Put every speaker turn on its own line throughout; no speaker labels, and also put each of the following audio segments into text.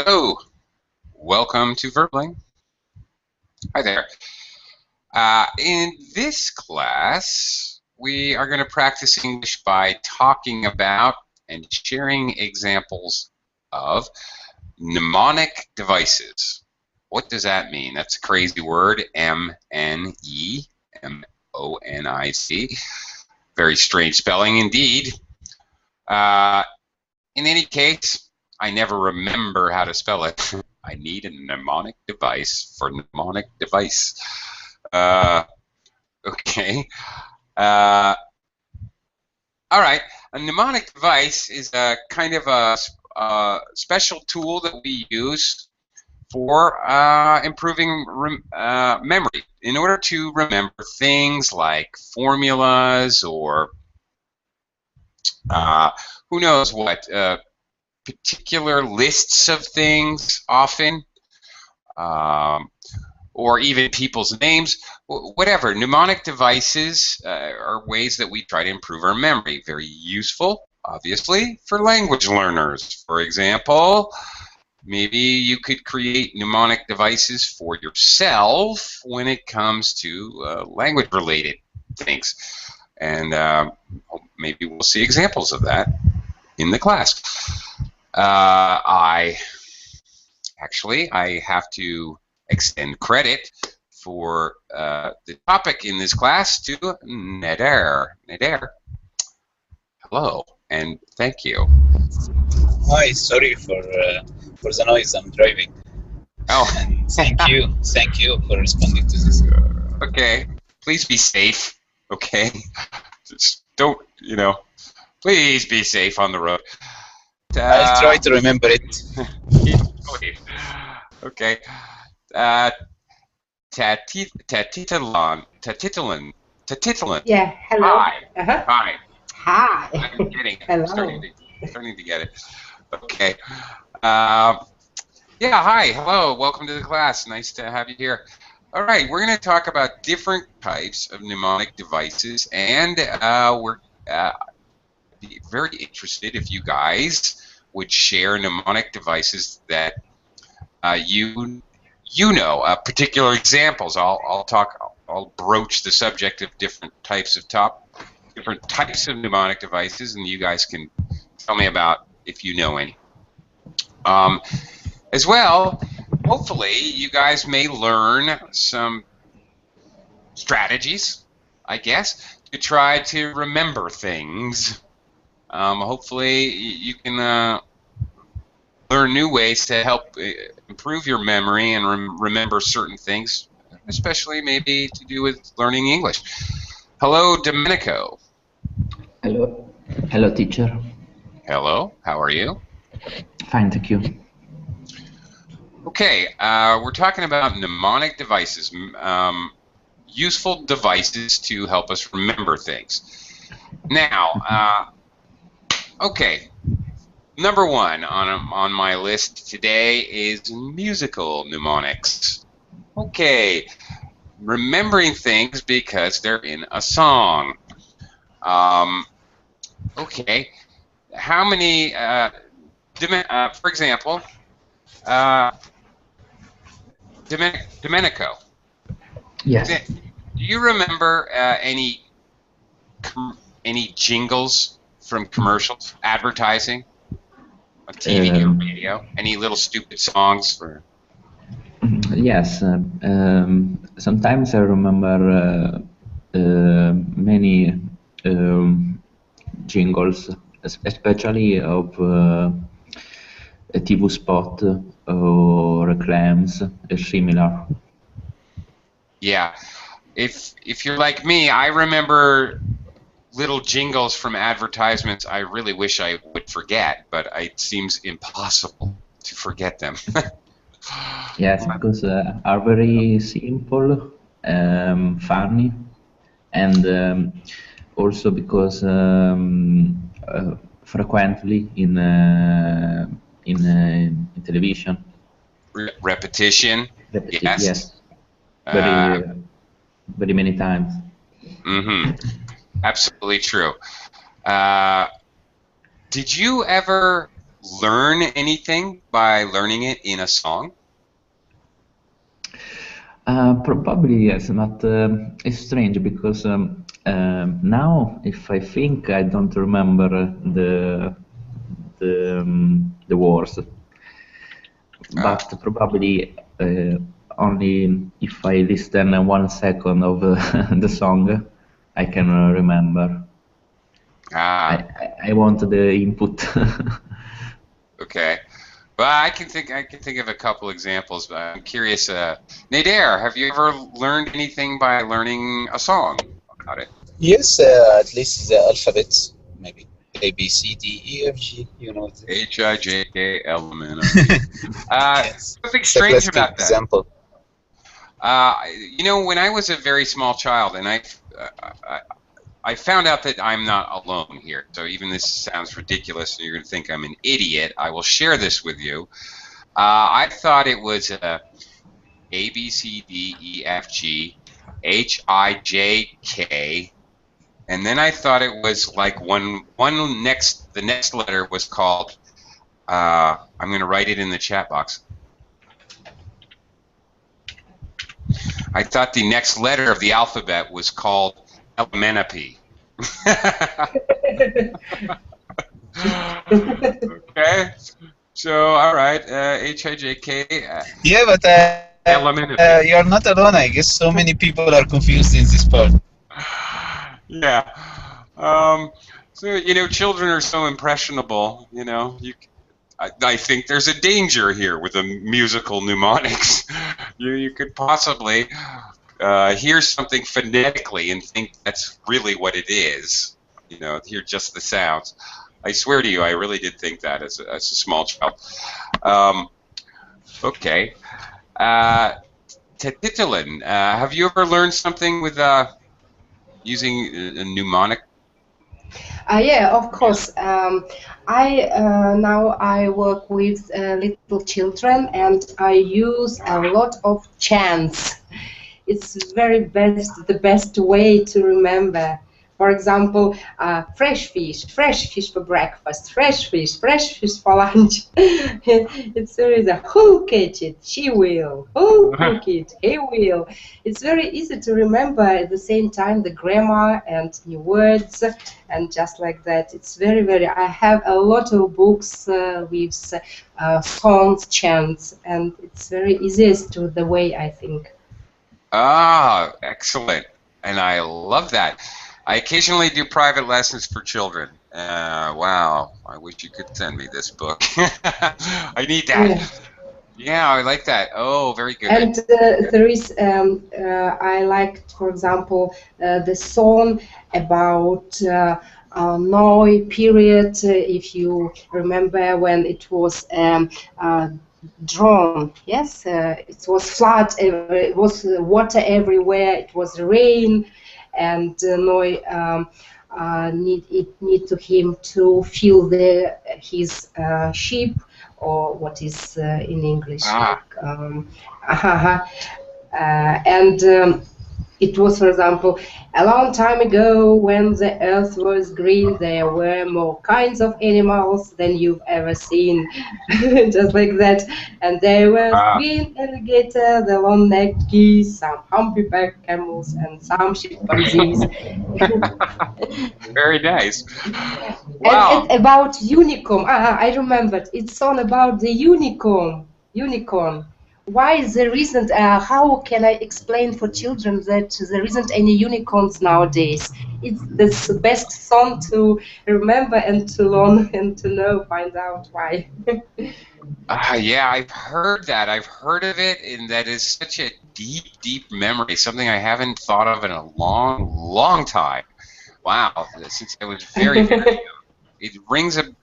Hello, welcome to Verbling. Hi there. In this class, we are going to practice English by talking about and sharing examples of mnemonic devices. What does that mean? That's a crazy word, M-N-E-M-O-N-I-C. Very strange spelling indeed. In any case, I never remember how to spell it. I need a mnemonic device for mnemonic device. Okay. All right. A mnemonic device is a kind of a special tool that we use for improving memory in order to remember things like formulas or who knows what, particular lists of things often, or even people's names, whatever. Mnemonic devices are ways that we try to improve our memory. Very useful, obviously, for language learners. For example, maybe you could create mnemonic devices for yourself when it comes to language-related things. And maybe we'll see examples of that in the class. I have to extend credit for the topic in this class to Nader. Nader, hello, and thank you.
Hi, sorry for the noise. I'm driving.
Oh,
and thank you for responding to this.
Okay, please be safe. Okay, just don't, please be safe on the road.
I'll try to remember it.
Okay. Tatitalan.
Yeah, hello.
Hi.
Hi.
I'm getting it.
Hello.
Starting to get it. Okay. Yeah, hi. Hello. Welcome to the class. Nice to have you here. All right, we're going to talk about different types of mnemonic devices, and we're very interested if you guys would share mnemonic devices that you know, particular examples. I'll broach the subject of different types of mnemonic devices, and you guys can tell me about if you know any. As well, hopefully, you guys may learn some strategies, I guess, to try to remember things. Hopefully, you can learn new ways to help improve your memory and remember certain things, especially maybe to do with learning English. Hello, Domenico.
Hello. Hello, teacher.
Hello, how are you?
Fine, thank you.
Okay, we're talking about mnemonic devices, useful devices to help us remember things. Now, okay, number one on my list today is musical mnemonics. Okay, remembering things because they're in a song. Okay, how many, for example, Domenico.
Yes.
Do you remember any jingles from commercials, advertising, on TV or radio? Any little stupid songs for?
Yes. Sometimes I remember many jingles, especially of a TV spot or reclams, similar.
Yeah. If you're like me, I remember little jingles from advertisements I really wish I would forget, but it seems impossible to forget them.
Yes, because are very simple, funny, and also because frequently in television.
Repetition.
Yes. Very many times.
Mm-hmm. Absolutely true. Did you ever learn anything by learning it in a song?
Probably yes, but it's strange because now, if I think, I don't remember the words,
Ah,
but probably only if I listen 1 second of the song, I can remember. I,
ah,
I want the input.
okay. Well, I can think of a couple examples, but I'm curious. Nader, have you ever learned anything by learning a song about it?
Yes, at least the alphabet, maybe A, B, C, D, E, F, G. You know this.
H-I-J-K-L-M-N-O-P.
Yes,
Something
it's a
strange
classic
about that.
example.
When I was a very small child, and I, I found out that I'm not alone here. So even this sounds ridiculous, and you're going to think I'm an idiot. I will share this with you. I thought it was A B C D E F G H I J K, and then I thought it was like the next letter was called. I'm going to write it in the chat box. I thought the next letter of the alphabet was called Elementary. Okay, so all right, H-I-J-K,
Yeah, but
Elementary.
you're not alone. I guess so many people are confused in this part.
Yeah. So children are so impressionable. I think there's a danger here with the musical mnemonics. You could possibly hear something phonetically and think that's really what it is. Hear just the sounds. I swear to you, I really did think that as a small child. Okay. Titulin, have you ever learned something with using a mnemonic
Yeah, of
music?
course. I now I work with little children, and I use a lot of chants. It's the best way to remember. For example, fresh fish for breakfast, fresh fish for lunch. It's very the who'll catch it, she will. Who'll cook it, he will. It's very easy to remember at the same time the grammar and new words, and just like that. It's very. I have a lot of books with songs, chants, and it's very easiest to the way I think.
Ah, excellent. And I love that. I occasionally do private lessons for children. Wow, I wish you could send me this book. I need that.
Yeah.
Yeah, I like that. Oh, very good.
And there is, I liked, for example, the song about Noi period. If you remember when it was drawn, yes, it was flood, it was water everywhere, it was rain, and Noi need to him to fill his ship, or what is in English
Ah,
like and it was, for example, a long time ago when the earth was green, there were more kinds of animals than you've ever seen, just like that. And there was
ah,
green alligator, the long-necked geese, some humpback camels, and some chimpanzees.
very nice.
And
Wow.
about unicorn, I remembered. It's all about the unicorn. Unicorn. Why there isn't? How can I explain for children that there isn't any unicorns nowadays? It's the best song to remember and to learn and to know, find out why.
Yeah, I've heard that. I've heard of it, and that is such a deep, deep memory. Something I haven't thought of in a long, long time. Wow, since I was very, very it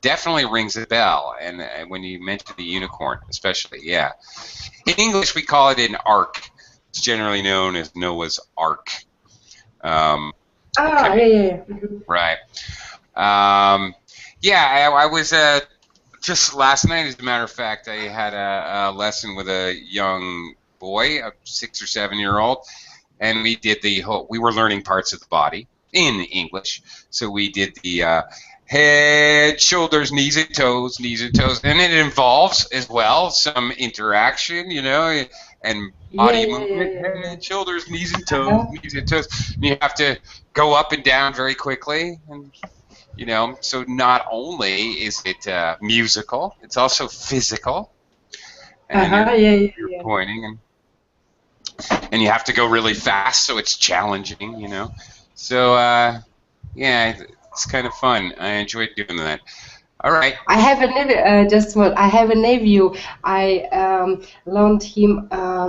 definitely rings a bell, and when you mention the unicorn, especially, yeah. In English, we call it an ark. It's generally known as Noah's Ark. Okay,
Yeah.
right. Um, yeah, I was just last night, as a matter of fact, I had a lesson with a young boy, a 6 or 7 year old, and we did we were learning parts of the body. in English. So we did the head, shoulders, knees and toes, and it involves as well some interaction, you know, and
Yeah,
body
yeah, yeah,
movement,
yeah, yeah.
head, shoulders, knees and toes,
Uh-huh.
knees and toes. And you have to go up and down very quickly, and you know, so not only is it musical, it's also physical, and
Uh-huh, yeah, yeah,
you're
yeah.
pointing, and you have to go really fast, so it's challenging, you know. So yeah, it's kind of fun. I enjoyed doing that. All right.
I have a nephew, just what I have a nephew. I learned him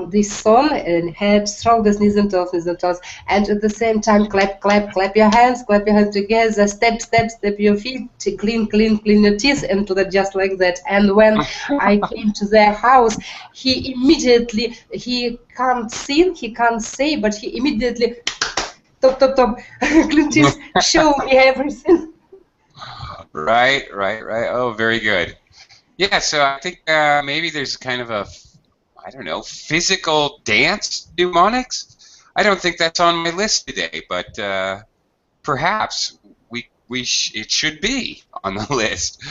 this song and head, shoulders, knees and toes, and at the same time clap, clap, clap your hands together, step, step, step your feet, clean, clean, clean your teeth, and just like that. And when I came to their house, he immediately he can't sing, he can't say, but he immediately top, top, top, clean teeth, show me everything.
Right. Oh, very good. Yeah, so I think maybe there's kind of a, I don't know, physical dance mnemonics. I don't think that's on my list today, but perhaps it should be on the list.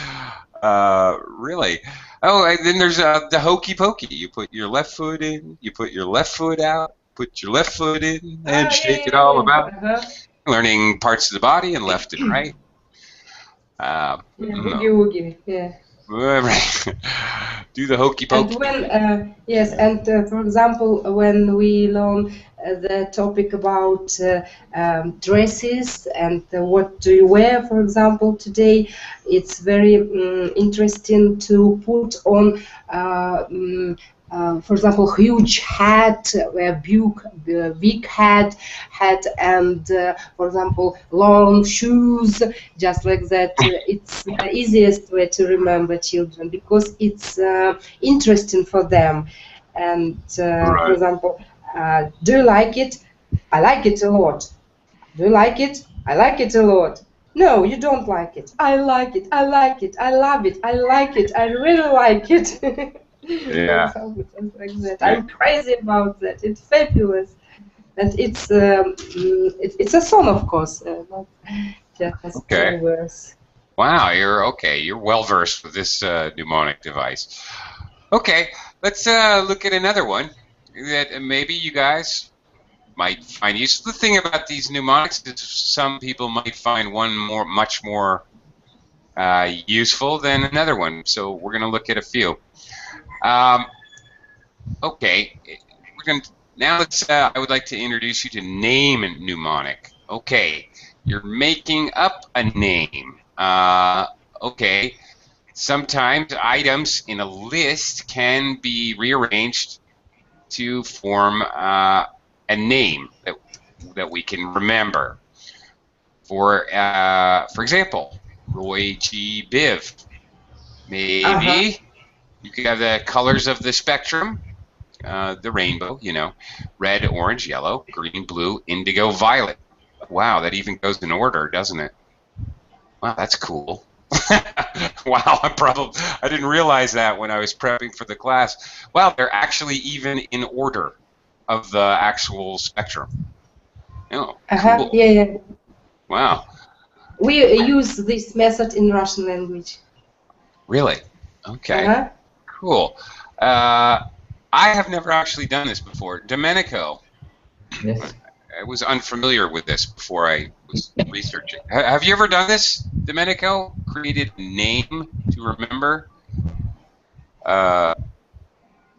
Really. Oh, and then there's the hokey pokey. You put your left foot in, you put your left foot out, put your left foot in, and
Ah, yeah,
shake it
yeah,
all
yeah.
about.
Uh-huh.
Learning parts of the body and left and right.
Yeah,
No.
boogie woogie. Yeah.
Right. Do the hokey
And
pokey.
when, yes, and for example, when we learn the topic about dresses and what do you wear, for example, today, it's very interesting to put on, for example, huge hat, a big hat, and for example, long shoes, just like that. It's the easiest way to remember children because it's interesting for them. And for
Right.
example, do you like it? I like it a lot. Do you like it? I like it a lot. No, you don't like it. I like it. I like it. I love it. I like it. I really like it. For
Yeah.
example, just like that.
Yeah.
I'm crazy about that. It's fabulous. And it's a song, of course, not just
Okay.
verse.
Wow, you're okay. You're well versed with this mnemonic device. Okay, let's look at another one that maybe you guys might find useful. The thing about these mnemonics is some people might find one much more useful than another one. So we're going to look at a few. Okay, we're going to now. Let's. I would like to introduce you to name mnemonic. Okay, you're making up a name. Okay. Sometimes items in a list can be rearranged to form a name that we can remember. For example, Roy G. Biv.
Uh-huh.
Maybe you could have the colors of the spectrum, the rainbow, you know, red, orange, yellow, green, blue, indigo, violet. Wow, that even goes in order, doesn't it? Wow, that's cool. Wow, I didn't realize that when I was prepping for the class. Wow, they're actually even in order of the actual spectrum. Oh,
Uh-huh.
cool.
Yeah, yeah.
Wow,
We use this method in Russian language.
really? Okay,
Uh-huh.
cool. I have never actually done this before. Domenico,
Yes.
I was unfamiliar with this before I was researching. Have you ever done this, Domenico? Created a name to remember a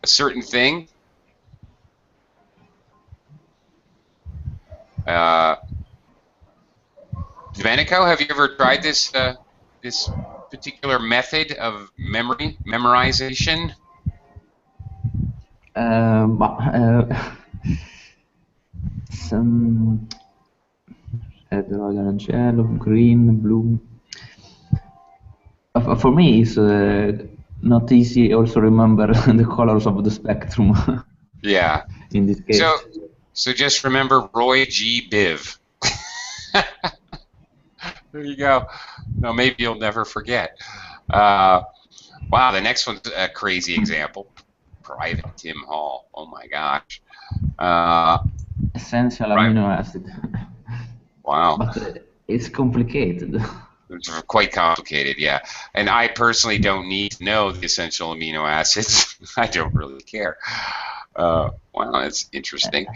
certain thing? Uh, Domenico, have you ever tried this this particular method of memorization?
But some red, orange, yellow, green, blue. For me, it's not easy. Also remember the colors of the spectrum.
Yeah.
In this
So
case.
so just remember Roy G. Biv. There you go. No, maybe you'll never forget. Wow, the next one's a crazy example. Private Tim Hall. Oh my gosh.
Essential
Right.
amino acid.
Wow.
But it's complicated.
It's quite complicated, yeah. And I personally don't need to know the essential amino acids. I don't really care. Wow, that's interesting.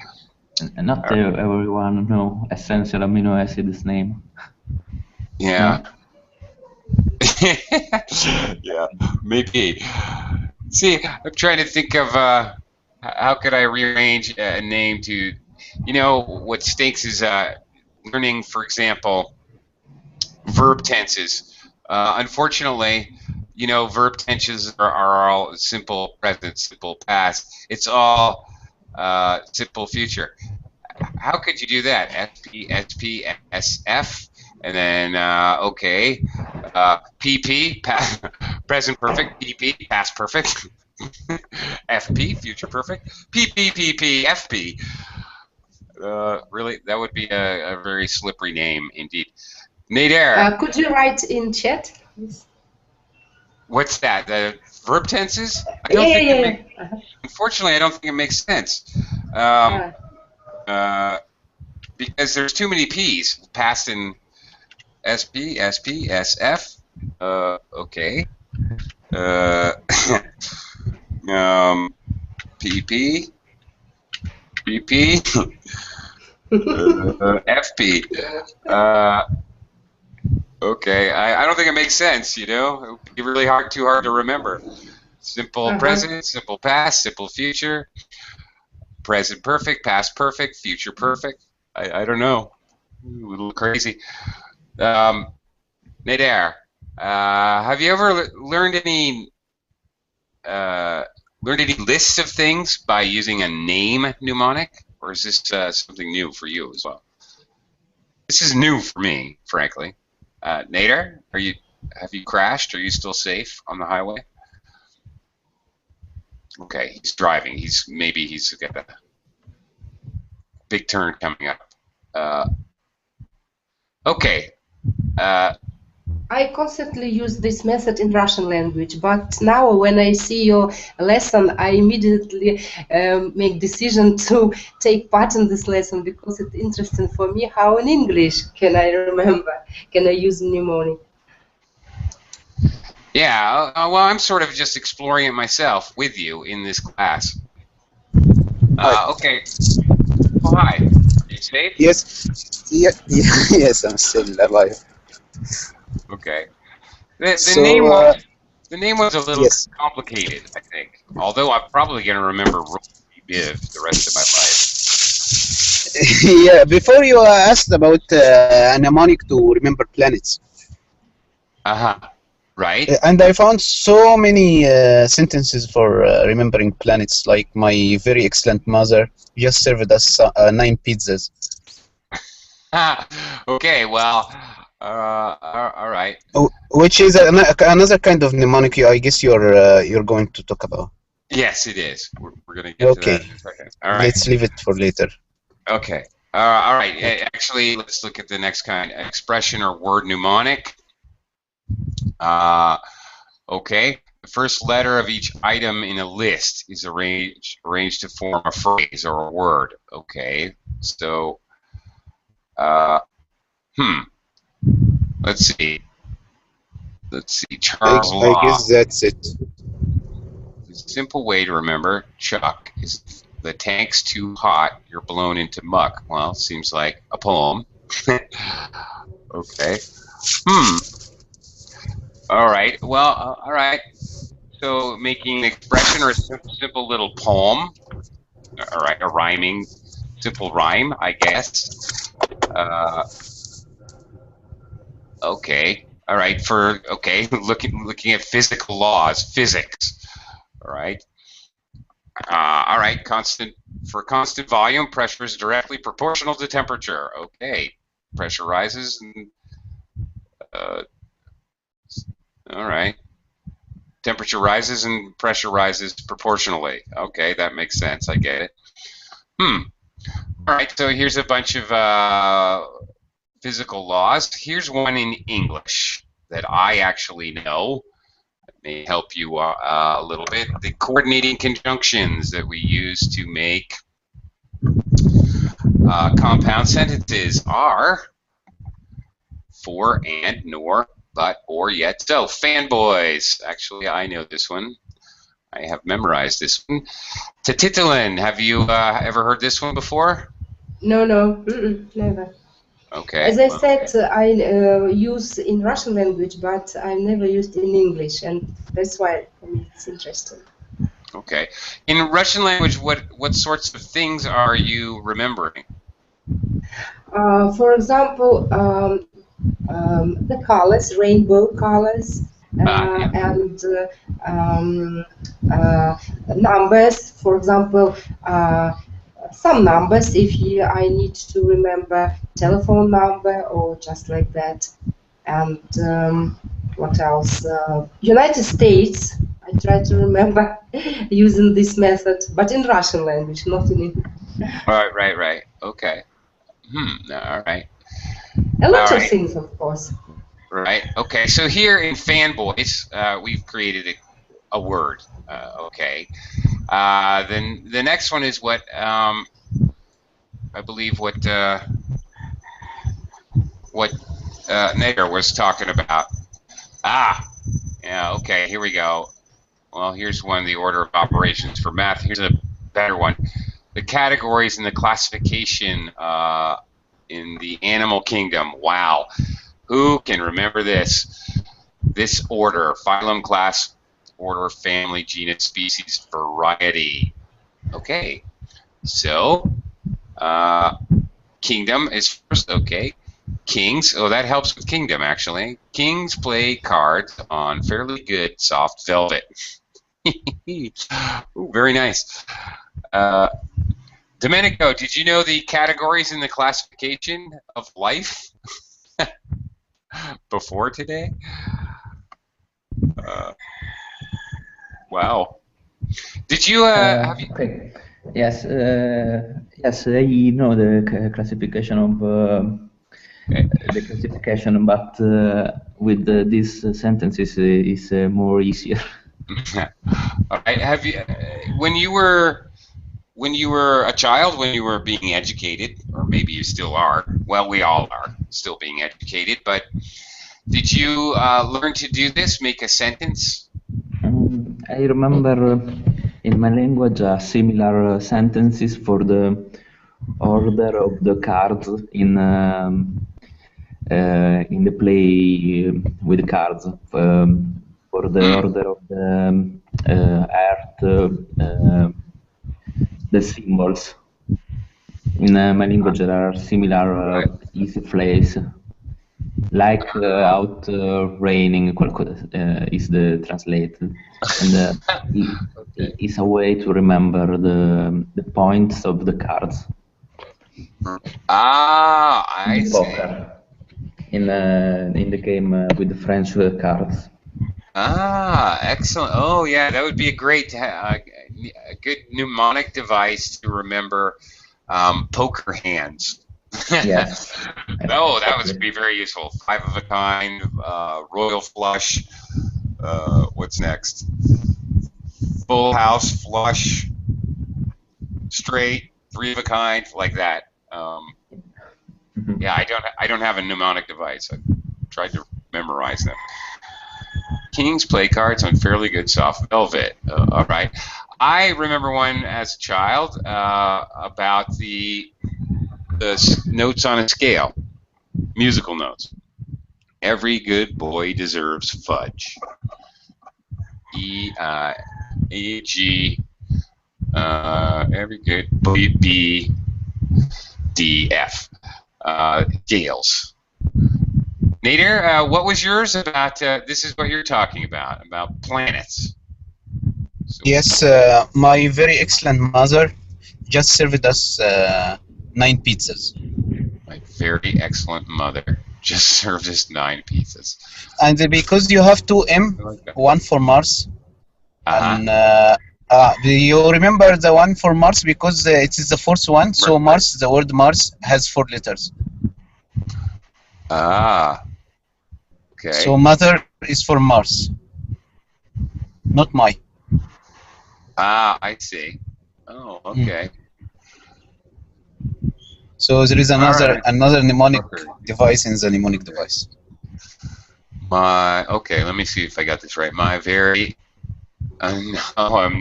And not everyone know essential amino acids name.
Yeah. Yeah, maybe. See, I'm trying to think of how could I rearrange a name to, you know, what stinks is learning, for example, verb tenses. Unfortunately, you know, verb tenses are all simple present, simple past. It's all simple future. How could you do that? SP, SP, SF, and then okay, PP, present perfect, PP, past perfect, FP, future perfect, PP, PP, FP. Really, that would be a very slippery name indeed. Nader.
Could you write in chat?
What's that? The verb tenses? I don't
Yeah,
think
yeah,
it
yeah.
makes. Unfortunately, I don't think it makes sense. Because there's too many P's. Past in SP, SP, SF. Okay. PP, PP, FP. Okay. I don't think it makes sense. You know, it would be really too hard to remember. Simple present, simple past, simple future, present perfect, past perfect, future perfect. I don't know. A little crazy. Nader, have you ever learned any lists of things by using a name mnemonic, or is this something new for you as well? This is new for me, frankly. Nader, have you crashed? Are you still safe on the highway? Okay, he's driving. Maybe he's got a big turn coming up. Okay.
I constantly use this method in Russian language, but now when I see your lesson, I immediately make decision to take part in this lesson because it's interesting for me. How in English can I remember? Can I use mnemonic?
Yeah, well, I'm sort of just exploring it myself with you in this class. Okay. Oh, hi. Are you safe?
Yes. Yeah, yes, I'm still alive.
Okay. The
So,
name was a little
yes.
complicated, I think. Although I'm probably going to remember Biv the rest of my life.
Yeah, before you asked about a mnemonic to remember planets.
Right.
And I found so many sentences for remembering planets, like my very excellent mother just served us 9 pizzas.
Okay, well, all right.
Which is another kind of mnemonic. I guess you're going to talk about.
Yes, it is. We're going to get to that in a second. All right.
Let's leave it for later.
Okay. All right. Actually, let's look at the next kind: expression or word mnemonic. Okay. The first letter of each item in a list is arranged to form a phrase or a word. Okay. So, let's see. Charles Law.
I guess that's it.
The simple way to remember Chuck is the tank's too hot, you're blown into muck. Well, seems like a poem. Okay. All right. Well, all right. So making an expression or a simple little poem. All right. A rhyming, simple rhyme, I guess. Okay. All right. Looking at physical laws, physics. All right. All right. For constant volume, pressure is directly proportional to temperature. Okay. Pressure rises and all right. Temperature rises and pressure rises proportionally. Okay, that makes sense. I get it. All right, so here's a bunch of physical laws. Here's one in English that I actually know. It may help you a little bit. The coordinating conjunctions that we use to make compound sentences are for, and, nor, but, or, yet. So, fanboys. Actually, I know this one. I have memorized this one. Tititlin, have you ever heard this one before?
No, never.
Okay.
As I said, I use in Russian language, but I never used in English, and that's why for me it's interesting.
Okay. In Russian language, what sorts of things are you remembering?
For example, the colors, rainbow colors,
Yeah.
and numbers. For example, some numbers if I need to remember telephone number or just like that. And what else? United States. I try to remember using this method, but in Russian language, not in English.
Right. Okay. All right.
A lot of things, of course.
Right. Okay. So here in Fanboys, we've created a word. Okay. Then the next one is what I believe what Nader was talking about. Yeah. Okay. Here we go. Well, here's one. The order of operations for math. Here's a better one. The categories and the classification in the animal kingdom. Wow. Who can remember this? This order: phylum, class, order, family, genus, species, variety. Okay. So, kingdom is first. Okay. Kings. Oh, that helps with kingdom, actually. Kings play cards on fairly good soft velvet. Ooh, very nice. Domenico, did you know the categories in the classification of life before today? Wow. Did you have you?
Okay. Yes. Yes, I know the classification of the classification, but with these sentences is more easier.
All right. Have you when you were a child, when you were being educated, or maybe you still are? Well, we all are still being educated, but did you learn to do this? Make a sentence?
I remember in my language similar sentences for the order of the cards in the play with cards. For the order of the earth, the symbols. In my language there are similar easy phrase. Like out raining is the translated, and it's a way to remember the points of the cards.
I see.
Poker in the game with the French cards.
Excellent. Oh yeah, that would be a great, a good mnemonic device to remember poker hands.
Yes.
Oh, that would be very useful. 5 of a kind, royal flush. What's next? Full house, flush, straight, 3 of a kind, like that. Yeah, I don't have a mnemonic device. I tried to memorize them. Kings play cards on fairly good soft velvet. All right. I remember one as a child about the notes on a scale, musical notes. Every good boy deserves fudge. E, G, every good boy, B, D, F. Gales. Nader, what was yours about, this is what you're talking about planets. So,
Yes, my very excellent mother just served us 9 pizzas.
my very excellent mother just served us 9 pizzas.
And because you have 2M, one for Mars, and do you remember the one for Mars because it is the fourth one? So Mars, the word Mars has 4 letters.
Okay.
So mother is for Mars, not my.
I see. Oh, okay.
So there is
All right.
another mnemonic
Okay.
device in the mnemonic device.
Okay, let me see if I got this right. My very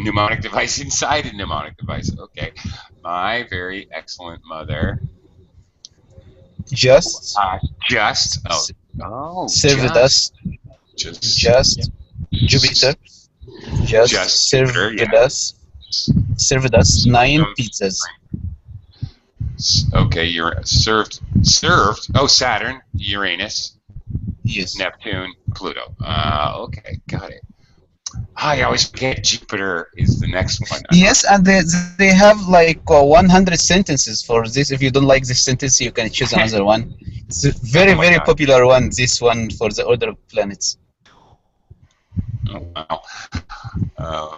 mnemonic device inside a mnemonic device. Okay. My very excellent mother
Just
just
s- served
just
us,
just
just Jupiter, just
just Jupiter, yeah.
served us 9
Some
pizzas.
Okay, you're served. Oh, Saturn, Uranus,
Yes.
Neptune, Pluto. Okay, got it. I always forget Jupiter is the next one.
Yes, and they have like 100 sentences for this. If you don't like this sentence, you can choose another one. It's a very,
Oh my
very
God.
popular one, this one for the order of planets.
Oh, wow. Uh,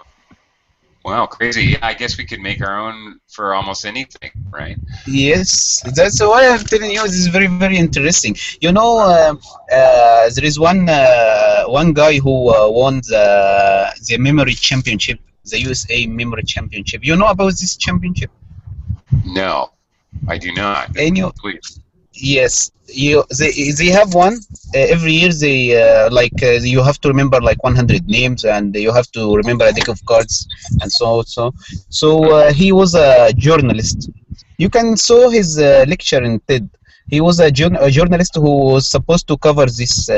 wow, crazy. Yeah, I guess we could make our own for almost anything, right?
Yes, that's why I'm telling you. This is very, very interesting. You know, there is one guy who won the memory championship, the USA memory championship. You know about this championship?
No, I do not.
And you,
Please.
yes, they have one every year. They you have to remember like 100 names, and you have to remember a deck of cards, and so he was a journalist. You can saw his lecture in TED. He was a journalist who was supposed to cover this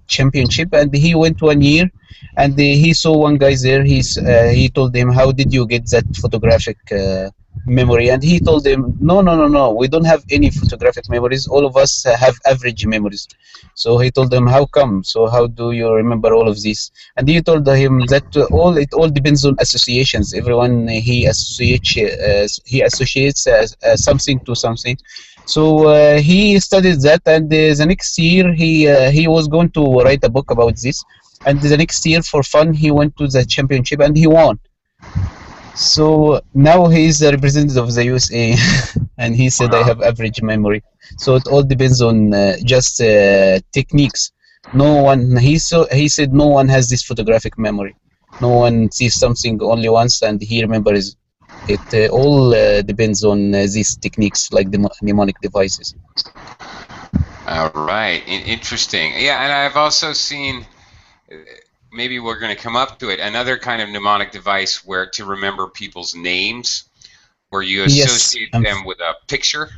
championship, and he went 1 year, and he saw one guy there. He told him, "How did you get that photographic memory?" And he told him, "No, no, no, no. We don't have any photographic memories. All of us have average memories." So he told him, "How come? So how do you remember all of this?" And he told him that it all depends on associations. Everyone he associates something to something. So he studied that, and the next year he was going to write a book about this. And the next year, for fun, he went to the championship and he won. So now he is the representative of the USA, and he said, "I
Wow.
have average memory." So it all depends on just techniques. No one, he said, no one has this photographic memory. No one sees something only once and he remembers it. All depends on these techniques, like the mnemonic devices.
All right. Interesting. Yeah, and I've also seen. Maybe we're going to come up to it. Another kind of mnemonic device where to remember people's names, where you
Yes,
associate them with a picture.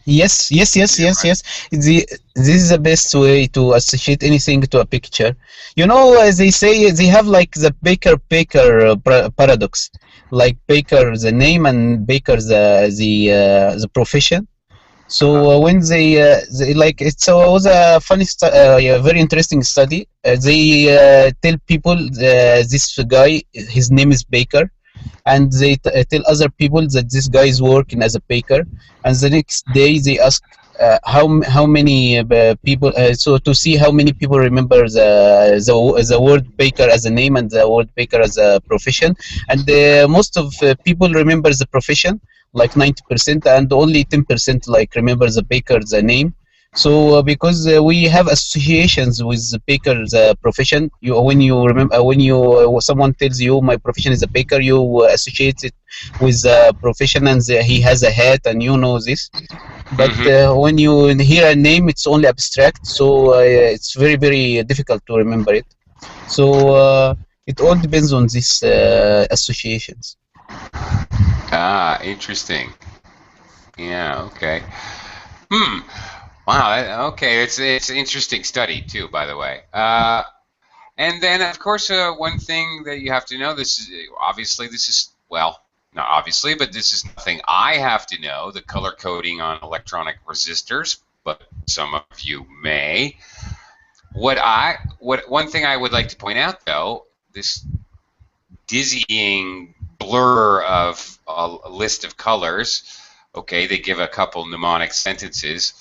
yes, yes, yes,
Yeah,
yes,
right.
yes. This is the best way to associate anything to a picture. You know, as they say, they have like the Baker paradox, like Baker the name and Baker the profession. So when they like it, so it was a funny, yeah, very interesting study. They tell people this guy, his name is Baker, and they tell other people that this guy is working as a baker, and the next day they ask how many people, so to see how many people remember the word baker as a name and the word baker as a profession. And most of people remember the profession, like 90%, and only 10% like remember the baker the name. So because we have associations with the baker's profession, when you remember, when you someone tells you my profession is a baker, you associate it with the profession, and he has a hat, and you know this. But
Mm-hmm.
when you hear a name, it's only abstract, so it's very, very difficult to remember it. So it all depends on these associations.
Ah, interesting. Yeah. Okay. Hmm. Wow. Okay. It's an interesting study too, by the way. And then, of course, one thing that you have to know, this is obviously, this is, well, not obviously, but this is nothing I have to know, the color coding on electronic resistors, but some of you may. One thing I would like to point out, though, this dizzying blur of a list of colors, okay, they give a couple mnemonic sentences.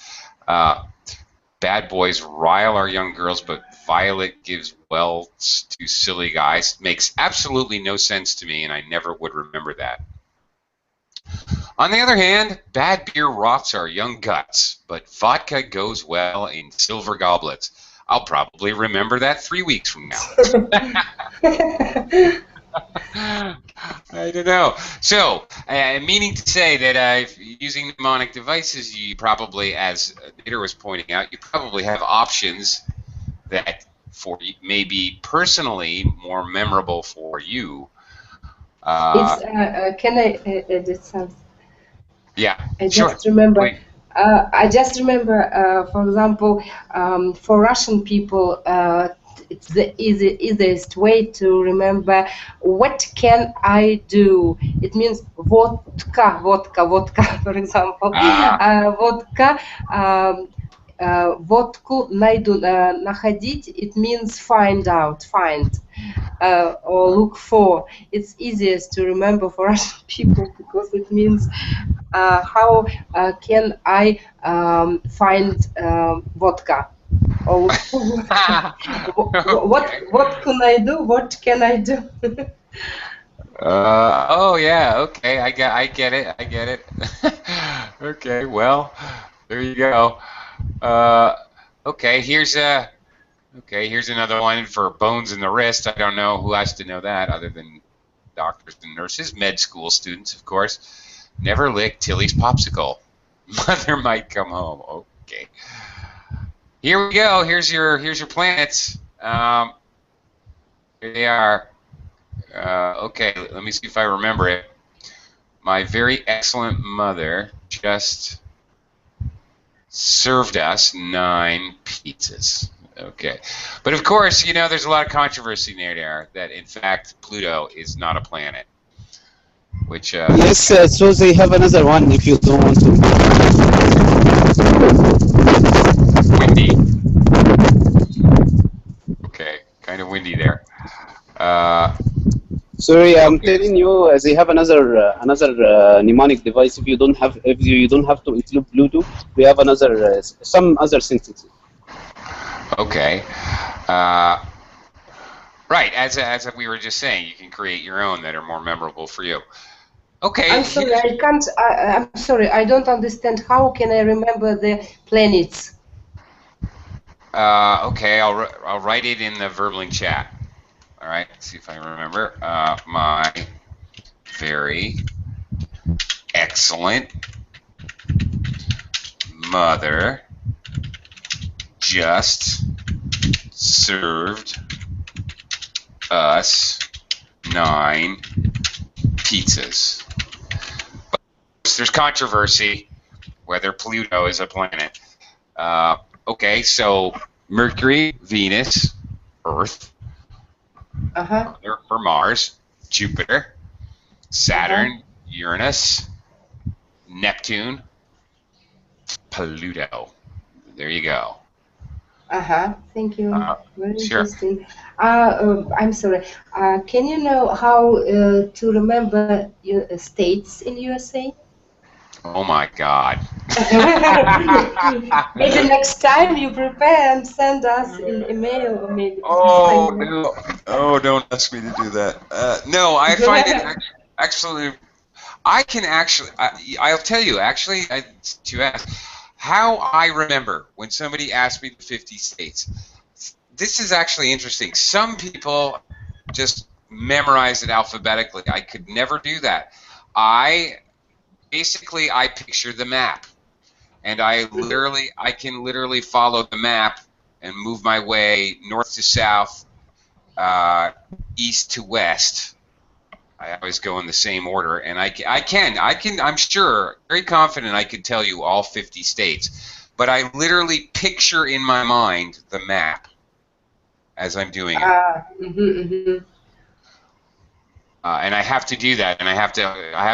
Bad boys rile our young girls, but Violet gives welts to silly guys. Makes absolutely no sense to me, and I never would remember that. On the other hand, bad beer rots our young guts, but vodka goes well in silver goblets. I'll probably remember that 3 weeks from now. I don't know. So, meaning to say that using mnemonic devices, you probably, as Nader was pointing out, you probably have options that for may be personally more memorable for you.
It's can I edit something?
Yeah,
I
sure.
just remember.
Wait.
I just remember, for example, for Russian people, it's the easiest way to remember. What can I do? It means vodka, vodka, vodka. For example, vodka. Водку найду, находить. It means find out, find. Or look for. It's easiest to remember for Russian people because it means how can I find vodka? Or look for vodka. What can I do? What can I do?
Oh yeah, okay, I get it, I get it. Okay, well, there you go. Okay, here's another one for bones in the wrist. I don't know who has to know that other than doctors and nurses, med school students, of course. Never lick Tilly's popsicle. Mother might come home. Okay. Here we go. Here's your planets. Here they are. Okay, let me see if I remember it. My very excellent mother just served us 9 pizzas. Okay. But of course, you know, there's a lot of controversy there that, in fact, Pluto is not a planet. Which,
yes, so they have another one if you don't want to.
Windy. Okay, kind of windy there.
Sorry, I'm telling you, they have another mnemonic device. If you don't have to include Bluetooth, we have another some other sentences.
Okay. Right, as we were just saying, you can create your own that are more memorable for you. Okay.
I'm sorry, I can't. I'm sorry, I don't understand. How can I remember the planets?
Okay, I'll write it in the Verbling chat. All right, let's see if I remember. My very excellent mother just served us 9 pizzas. But there's controversy whether Pluto is a planet. Okay, so Mercury, Venus, Earth, for Mars, Jupiter, Saturn, Uranus, Neptune, Pluto. There you go.
Thank you. Very
Sure.
interesting. I'm sorry. Can you know how to remember states in USA?
Oh my God.
Maybe next time you prepare and send us in email or maybe.
Oh no! Oh, don't ask me to do that. No, I find it actually. I can actually. I'll tell you. Actually, to ask how I remember when somebody asked me the 50 states. This is actually interesting. Some people just memorize it alphabetically. I could never do that. Basically I picture the map, and I can literally follow the map and move my way north to south, east to west. I always go in the same order, and I'm sure, very confident I could tell you all 50 states, but I literally picture in my mind the map as I'm doing it. And I have to do that, and I have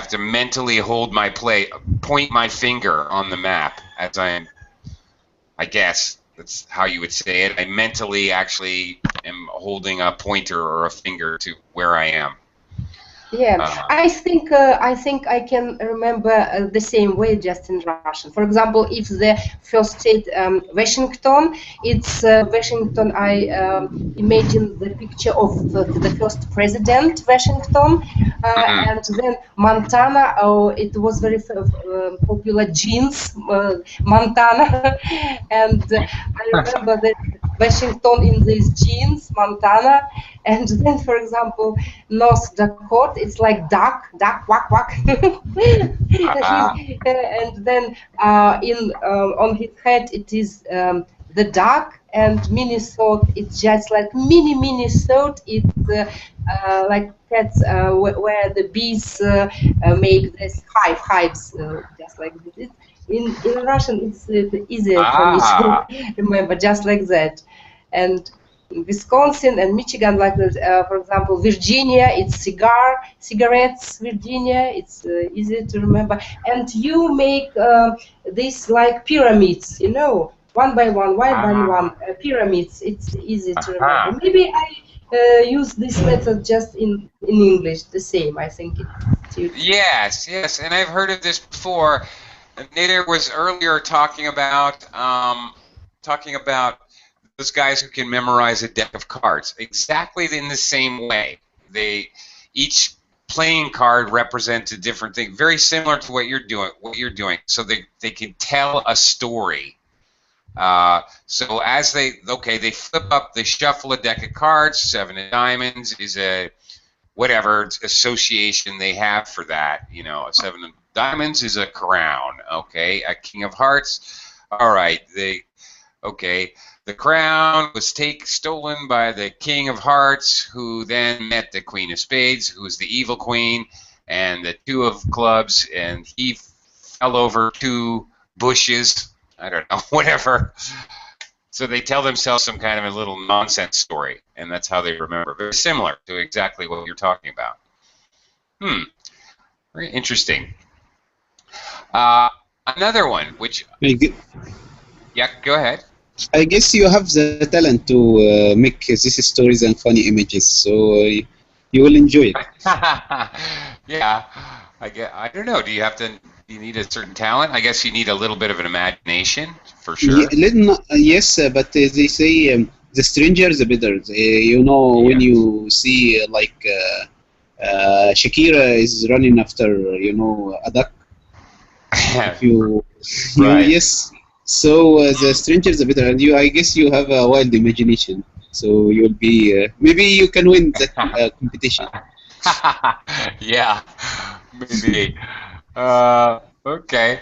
to mentally hold my point my finger on the map as I guess that's how you would say it. I mentally actually am holding a pointer or a finger to where I am.
Yeah, I think I can remember the same way, just in Russian. For example, if the first state Washington, it's Washington. I imagine the picture of the first president Washington, and then Montana. Oh, it was very popular jeans, Montana, and I remember that Washington in these jeans, Montana, and then, for example, North Dakota, it's like duck, duck, quack, quack. And then on his head it is the duck, and Minnesota, it's just like mini Minnesota. It's like cats where the bees make this hives, just like this. In Russian, it's easier for me to remember, just like that. And Wisconsin and Michigan, like for example, Virginia, it's cigarettes. Virginia, it's easy to remember. And you make this like pyramids, you know, one by one, pyramids. It's easy to remember. Maybe I use this method just in English, the same. I think it's
Yes, yes, and I've heard of this before. Nader was earlier talking about those guys who can memorize a deck of cards exactly in the same way. Each playing card represents a different thing, very similar to what you're doing. So they can tell a story. So as they flip up, they shuffle a deck of cards. 7 of diamonds is a whatever association they have for that. You know, a 7 of diamonds is a crown. Okay, a king of hearts. All right, the crown was stolen by the king of hearts, who then met the queen of spades, who was the evil queen, and the 2 of clubs, and he fell over 2 bushes. I don't know, whatever. So they tell themselves some kind of a little nonsense story, and that's how they remember. Very similar to exactly what you're talking about. Very interesting. Another one, which... Yeah, go ahead.
I guess you have the talent to make these stories and funny images, so you will enjoy it.
Yeah, I don't know. Do you need a certain talent? I guess you need a little bit of an imagination, for sure.
Yes, but they say the stranger the better. You know, when you see Shakira is running after a duck. If you,
right.
Yes. So the stranger the better, and I guess you have a wild imagination. So you'll be maybe you can win that competition.
Yeah, maybe. Okay.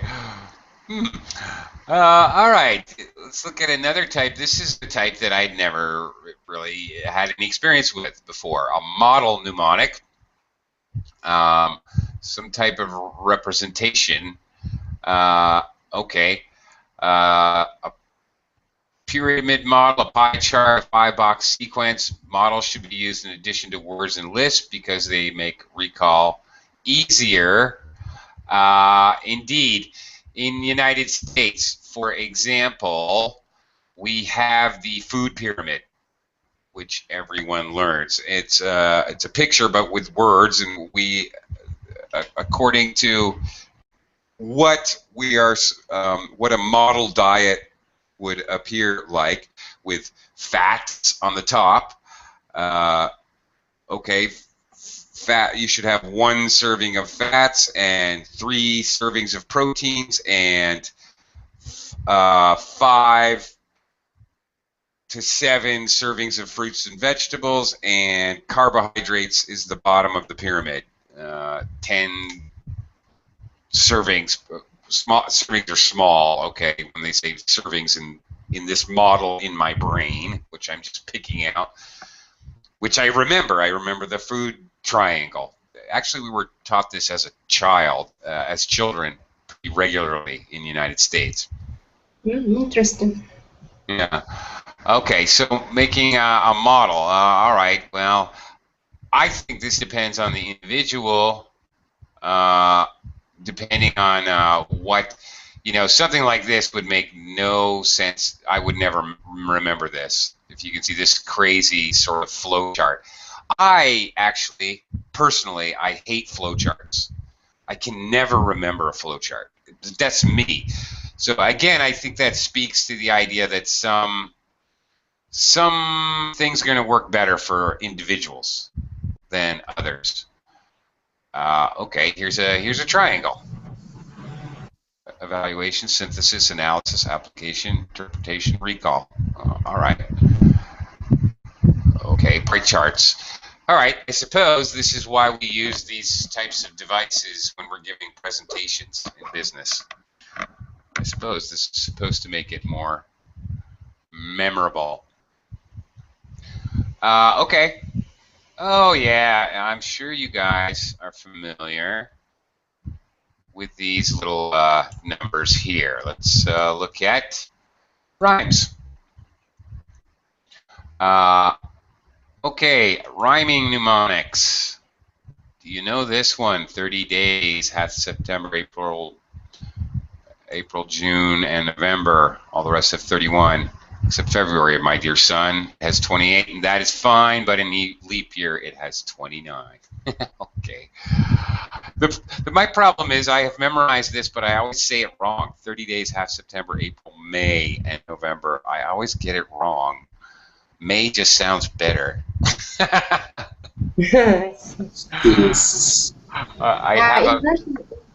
All right. Let's look at another type. This is the type that I'd never really had any experience with before. A model mnemonic. Some type of representation. Okay. A pyramid model, a pie chart, a 5-box sequence. Models should be used in addition to words and lists because they make recall easier. Indeed, in the United States, for example, we have the food pyramid, which everyone learns. It's a picture, but with words, and we, according to what a model diet would appear like, with fats on the top. Okay, fat. You should have 1 serving of fats and 3 servings of proteins and 5 to 7 servings of fruits and vegetables, and carbohydrates is the bottom of the pyramid. 10 servings. Servings are small. Okay, when they say servings in this model in my brain, which I'm just picking out, which I remember. I remember the food triangle. Actually, we were taught this as children, pretty regularly in the United States.
Interesting.
Yeah. Okay, so making a model. All right. Well, I think this depends on the individual. Depending on what, something like this would make no sense. I would never remember this. If you can see this crazy sort of flow chart. I actually, personally, I hate flow charts. I can never remember a flow chart. That's me. So again, I think that speaks to the idea that some things are going to work better for individuals than others. Okay, here's a triangle. evaluation, synthesis, analysis, application, interpretation, recall. All right. Okay, pie charts. All right, I suppose this is why we use these types of devices when we're giving presentations in business. I suppose this is supposed to make it more memorable. Okay. Oh, yeah, I'm sure you guys are familiar with these little numbers here. Let's look at rhymes. Okay, rhyming mnemonics. Do you know this one? 30 days hath September, April, June, and November. All the rest have 31, except February, my dear son, has 28, and that is fine, but in leap year, it has 29. Okay. My problem is I have memorized this, but I always say it wrong. 30 days, half September, April, May, and November. I always get it wrong. May just sounds better.
Yes.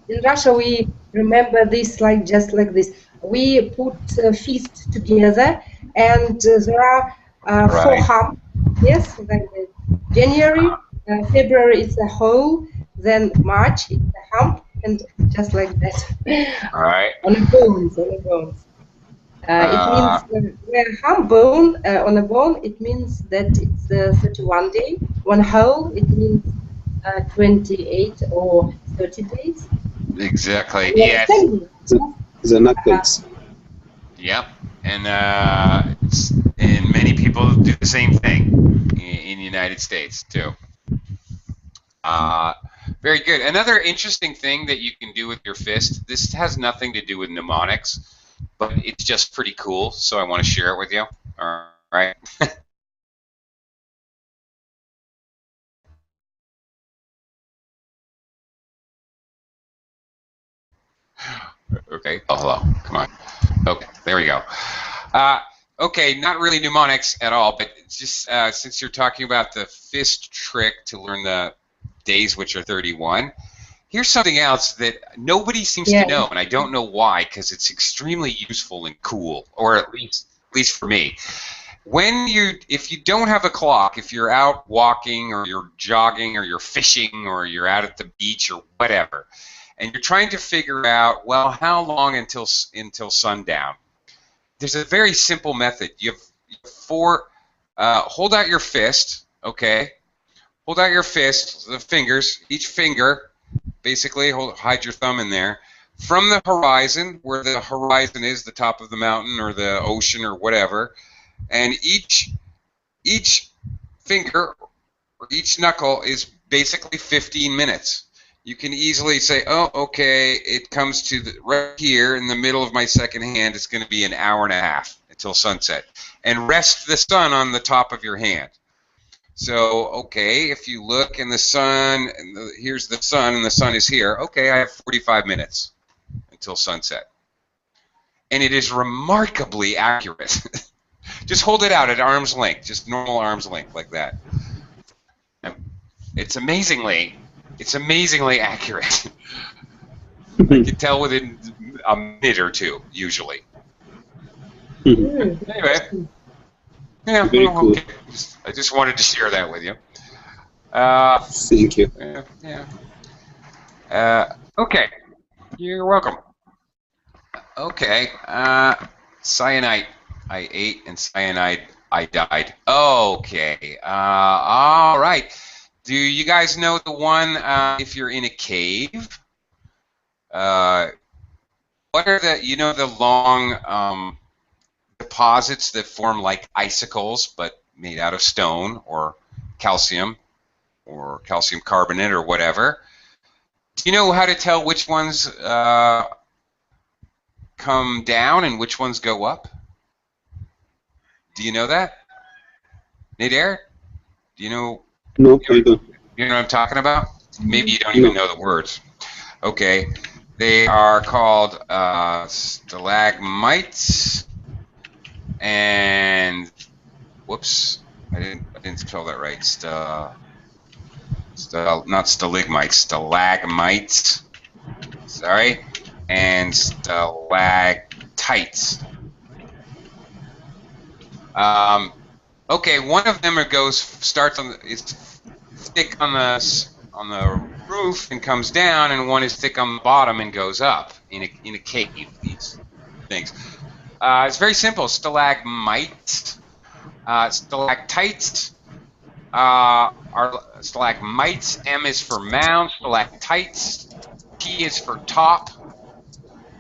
In Russia, we remember this like just like this. We put feast together, and there are four humps. Yes, like that. January, February is a whole, then March is a hump, and just like that.
All right.
On the bones, on the bones. It means where hump bone on a bone. It means that it's 31 day. One whole, it means 28 or 30 days.
Exactly. Yes.
The knuckles.
Yep. And many people do the same thing in the United States too. Very good. Another interesting thing that you can do with your fist. This has nothing to do with mnemonics, but it's just pretty cool. So I want to share it with you. All right. Okay. Oh, hello. Come on. Okay. There we go. Okay, not really mnemonics at all, but just since you're talking about the fist trick to learn the days, which are 31, here's something else that nobody seems to know, and I don't know why, because it's extremely useful and cool, or at least for me. If you don't have a clock, if you're out walking or you're jogging or you're fishing or you're out at the beach or whatever, and you're trying to figure out, well, how long until sundown? There's a very simple method. You have hold out your fist, okay? Hold out your fist, the fingers, each finger, basically, hide your thumb in there. From the horizon, where the horizon is, the top of the mountain or the ocean or whatever, and each finger or each knuckle is basically 15 minutes. You can easily say, oh, okay, it comes to right here in the middle of my second hand. It's going to be an hour and a half until sunset. And rest the sun on the top of your hand. So, okay, if you look and the sun, and here's the sun, and the sun is here. Okay, I have 45 minutes until sunset. And it is remarkably accurate. Just hold it out at arm's length, just normal arm's length like that. It's amazingly accurate. You can tell within a minute or two, usually. Anyway, yeah,
Very cool.
Okay. I just wanted to share that with you.
Thank you.
Yeah. Okay, you're welcome. Okay, cyanide I ate and cyanide I died. Okay, all right. Do you guys know the one, if you're in a cave, what are the long deposits that form like icicles but made out of stone or calcium carbonate or whatever? Do you know how to tell which ones come down and which ones go up? Do you know that? Nader? Do you know?
No, I don't.
You know what I'm talking about? Maybe you don't even know the words. Okay. They are called stalagmites and whoops, I didn't spell that right. Not stalagmites, stalagmites. Sorry. and stalactites. Okay, one of them starts on is thick on the roof and comes down, and one is thick on the bottom and goes up in a cave. These things. It's very simple. Stalagmites, stalactites are stalagmites. M is for mound. Stalactites. T is for top.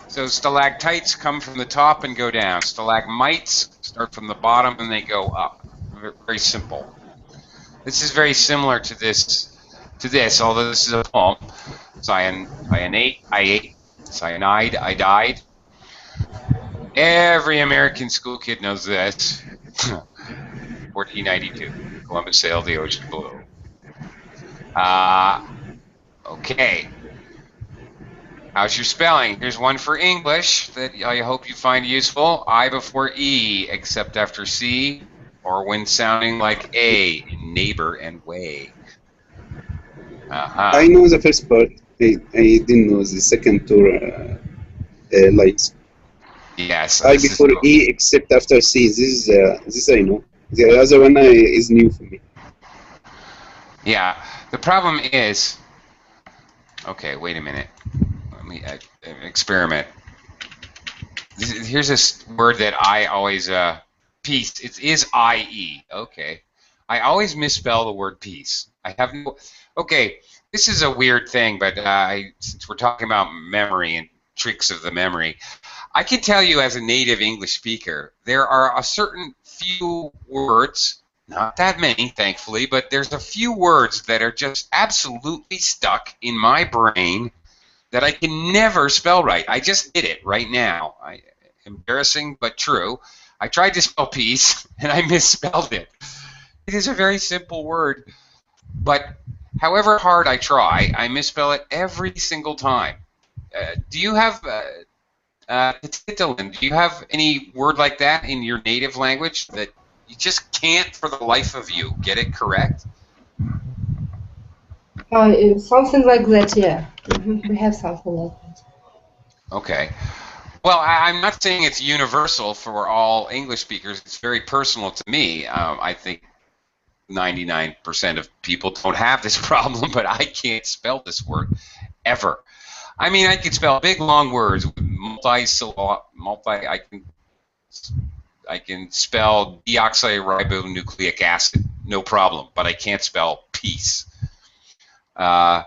So stalactites come from the top and go down. Stalagmites start from the bottom and they go up. Very simple. This is very similar to this, although this is a poem. Cyanate, I ate. Cyanide, I died. Every American school kid knows this. 1492, Columbus sailed the ocean blue. Okay. How's your spelling? Here's one for English that I hope you find useful. I before E, except after C, or when sounding like A in neighbor and way.
I know the first part. I didn't know the second two lines.
Yes.
I before E, except after C. This I know. The other one is new for me.
Yeah. The problem is. Okay, wait a minute. Let me experiment. Here's this word that I always peace. It is I-E. Okay. I always misspell the word peace. I have no. Okay, this is a weird thing, but since we're talking about memory and tricks of the memory, I can tell you as a native English speaker, there are a certain few words, not that many, thankfully, but there's a few words that are just absolutely stuck in my brain that I can never spell right. I just did it right now. Embarrassing, but true. I tried to spell peace, and I misspelled it. It is a very simple word, but however hard I try, I misspell it every single time. Do you have, do you have any word like that in your native language that you just can't, for the life of you, get it correct?
Something like that, yeah. We have something like that.
Okay. Well, I'm not saying it's universal for all English speakers. It's very personal to me. I think 99% of people don't have this problem, but I can't spell this word ever. I mean, I can spell big, long words with I can spell deoxyribonucleic acid, no problem, but I can't spell peace. Nader,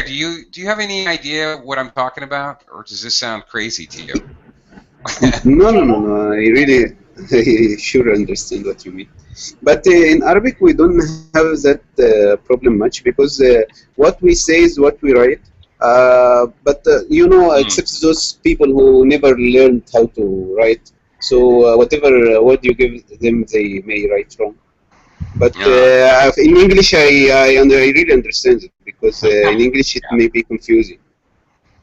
do you have any idea what I'm talking about, or does this sound crazy to you?
No. I sure understand what you mean. But in Arabic, we don't have that problem much because what we say is what we write. But except those people who never learned how to write, so whatever word you give them, they may write wrong. But in English, I really understand it because in English it may be confusing.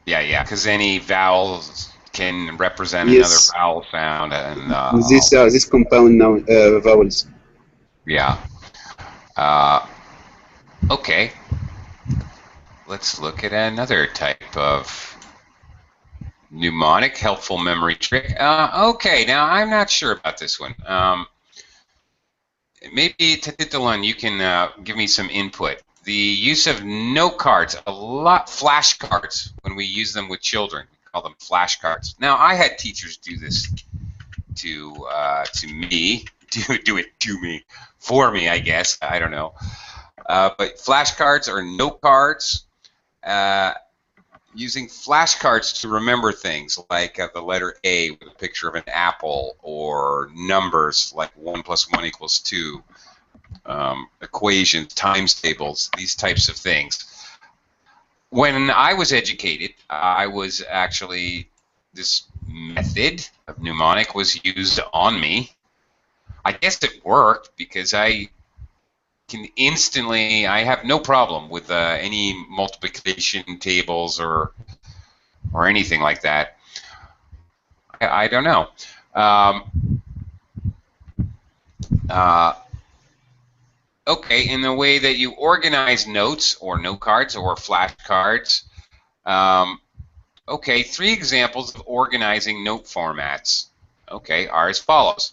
Yeah, because any vowels can represent another vowel sound, and
this compound vowels.
Yeah. Okay. Let's look at another type of mnemonic helpful memory trick. Okay, now I'm not sure about this one. Maybe Tatitalan, you can give me some input. The use of note cards, flashcards when we use them with children. We call them flashcards. Now, I had teachers do this to me, do it to me, for me, I guess. I don't know. But flashcards are note cards. Using flashcards to remember things like the letter A with a picture of an apple, or numbers like 1 + 1 = 2, equations, times tables, these types of things. When I was educated, this method of mnemonic was used on me. I guess it worked because I have no problem with any multiplication tables or anything like that. I don't know. Okay, in the way that you organize notes or note cards or flashcards, Okay, 3 examples of organizing note formats. Okay, are as follows.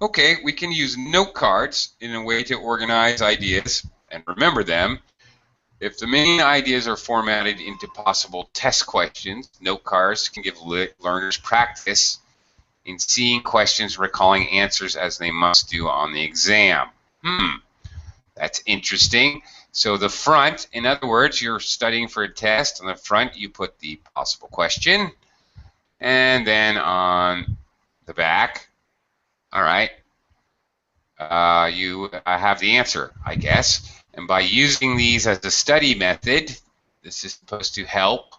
Okay, we can use note cards in a way to organize ideas and remember them. If the main ideas are formatted into possible test questions, note cards can give learners practice in seeing questions, recalling answers as they must do on the exam. That's interesting. So the front, in other words, you're studying for a test. On the front, you put the possible question. And then on the back, all right, you have the answer, I guess. And by using these as a study method, this is supposed to help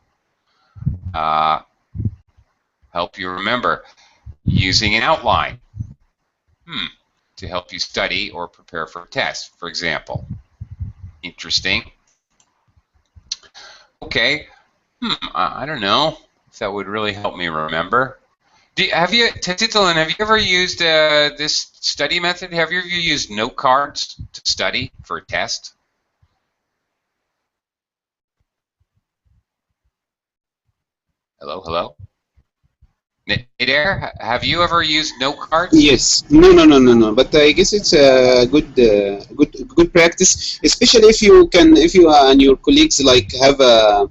you remember using an outline to help you study or prepare for a test, for example. Interesting. Okay. I don't know if that would really help me remember. Tetitlin, have you ever used this study method? Have you ever used note cards to study for a test? Hello? Adair, have you ever used note cards?
Yes. No. But I guess it's a good practice, especially if you and your colleagues like have a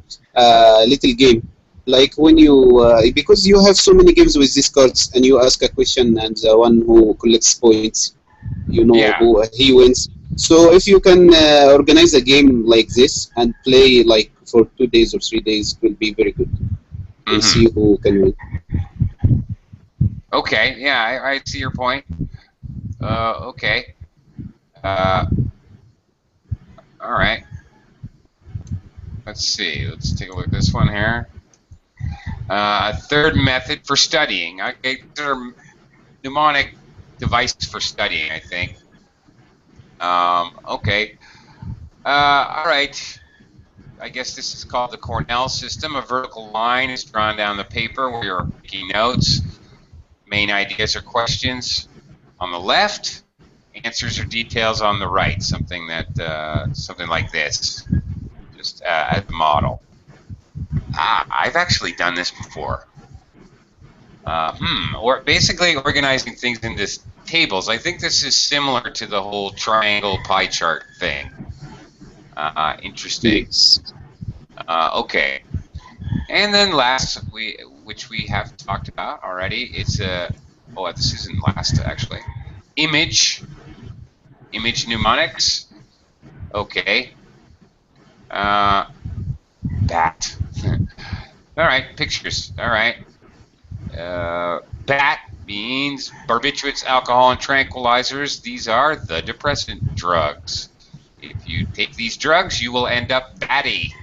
little game, like when you because you have so many games with these cards, and you ask a question, and the one who collects points, who he wins. So if you can organize a game like this and play like for 2 days or 3 days, it will be very good. We'll see who can win.
Okay, yeah, I see your point. Okay. All right. Let's see. Let's take a look at this one here. A third method for studying. Okay, these are mnemonic devices for studying, I think. Okay. All right. I guess this is called the Cornell system. A vertical line is drawn down the paper where you're making notes. Main ideas or questions on the left. Answers or details on the right. Something like this. Just as a model. I've actually done this before. Or basically organizing things into tables. I think this is similar to the whole triangle pie chart thing. Interesting.
Yes.
Okay. And then last, which we have talked about already, it's this isn't last actually. Image mnemonics. Okay. Bat. All right, pictures. All right. BAT means barbiturates, alcohol, and tranquilizers. These are the depressant drugs. If you take these drugs, you will end up batty.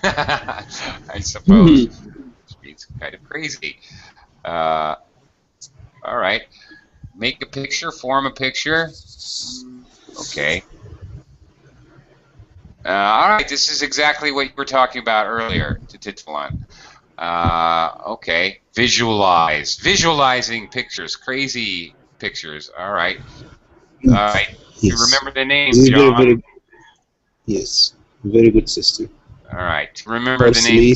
I suppose. It's kind of crazy. All right. Make a picture, form a picture. Okay. All right, this is exactly what you were talking about earlier, Titilan. Okay, visualizing pictures, crazy pictures. All right.
Yes.
You remember the name,
This is
John?
Yes, very good system.
All right, remember the name.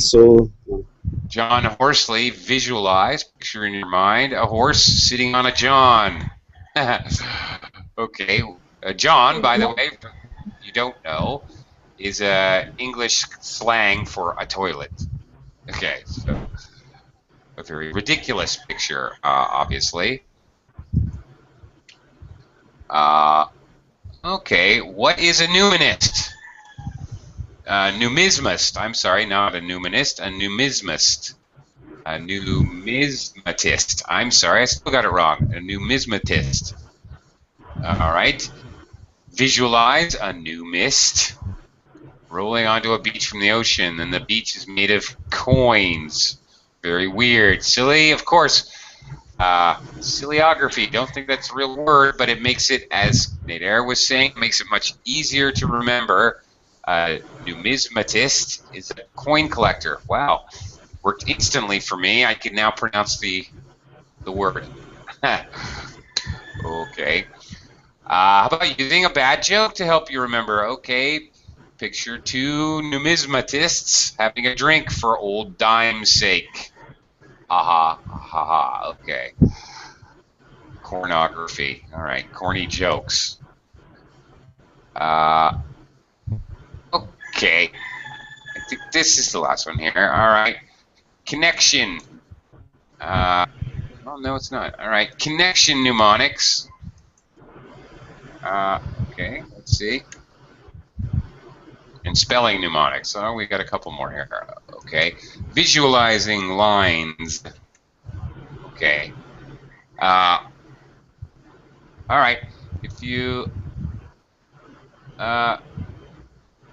John Horsley. Visualize, picture in your mind a horse sitting on a John. Okay, John, by the way, you don't know, is English slang for a toilet. Okay, so a very ridiculous picture, obviously. Okay, what is a numinist? Numismatist. I'm sorry, not a numinist, a numismatist. A numismatist. I'm sorry, I still got it wrong. A numismatist. All right. Visualize a new mist rolling onto a beach from the ocean, and the beach is made of coins. Very weird. Silly, of course. Sillyography. Don't think that's a real word, but it makes it, as Nader was saying, makes it much easier to remember. Numismatist is a coin collector. Wow. Worked instantly for me. I can now pronounce the word. Okay. How about using a bad joke to help you remember? Okay. picture two numismatists having a drink for old dime's sake. Aha, ha. Okay. Pornography. All right, corny jokes. Okay. I think this is the last one here. All right. Connection. Oh, no, it's not. All right. Connection mnemonics. Okay, let's see. And spelling mnemonics. Oh, we got a couple more here. Okay. Visualizing lines. Okay. All right. If you...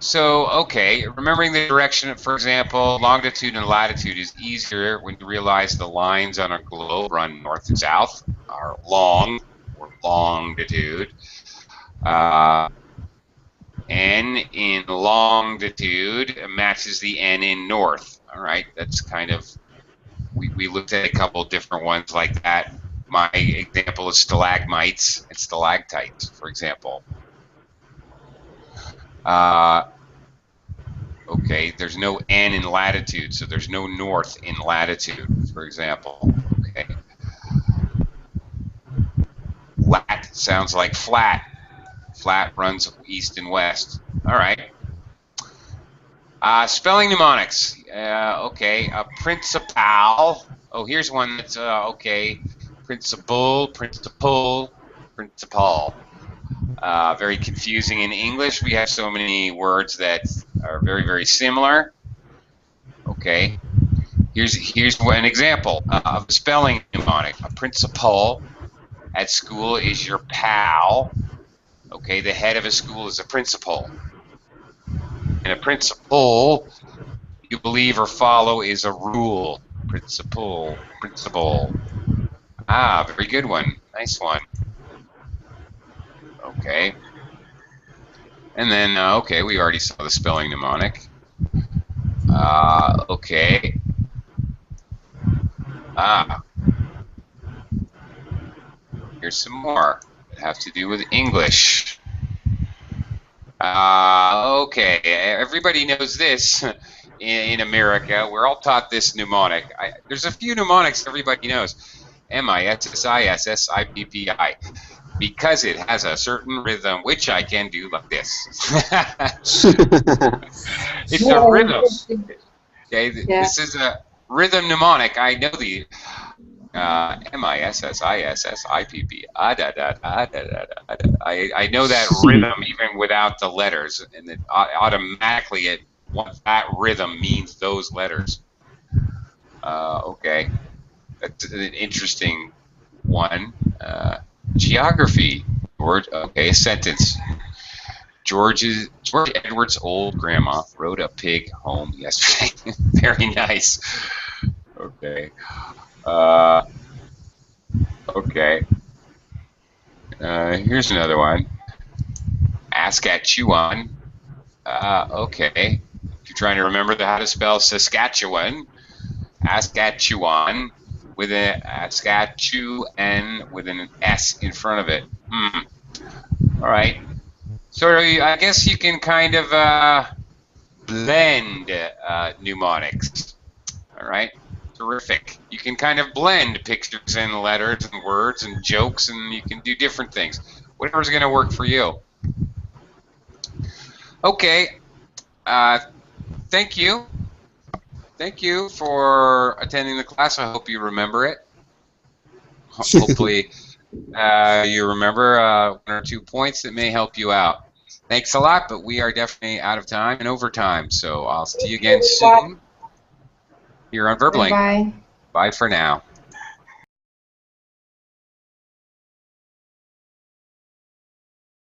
okay, remembering the direction, for example, longitude and latitude is easier when you realize the lines on a globe run north and south are long, or longitude. N in longitude matches the N in north. All right, that's kind of, we looked at a couple different ones like that. My example is stalagmites and stalactites, for example. Okay, there's no N in latitude, so there's no north in latitude, for example. Okay. Lat sounds like flat. Flat runs east and west. All right. Spelling mnemonics. Okay, principal. Oh, here's one that's, okay. Principal, principal, principal. Very confusing in English. We have so many words that are very, very similar. Okay. Here's an example of a spelling mnemonic. A principal at school is your pal. Okay, the head of a school is a principal. And a principle you believe or follow is a rule. Principle. Very good one. Nice one. Okay. And then, okay, we already saw the spelling mnemonic. Okay. Here's some more that have to do with English. Okay, everybody knows this in America. We're all taught this mnemonic. There's a few mnemonics everybody knows. MISSISSIPPI. Because it has a certain rhythm, which I can do like this. It's a rhythm. Okay, this is a rhythm mnemonic. I know the MISSISSIPP. I know that rhythm even without the letters, and it automatically that rhythm means those letters. Okay, that's an interesting one. Geography. Okay, a sentence. George Edward's old grandma rode a pig home yesterday. Very nice. Okay. Okay. Here's another one. Saskatchewan. Okay. If you're trying to remember how to spell Saskatchewan, Saskatchewan with a Saskatchewan with an S in front of it. All right. So I guess you can kind of blend mnemonics. All right. Terrific. You can kind of blend pictures and letters and words and jokes, and you can do different things. Whatever's going to work for you. Okay. Thank you. Thank you for attending the class. I hope you remember it. Hopefully you remember one or 2 points that may help you out. Thanks a lot, but we are definitely out of time and over time, so I'll see you again soon here on Verblink.
Bye.
Bye for now.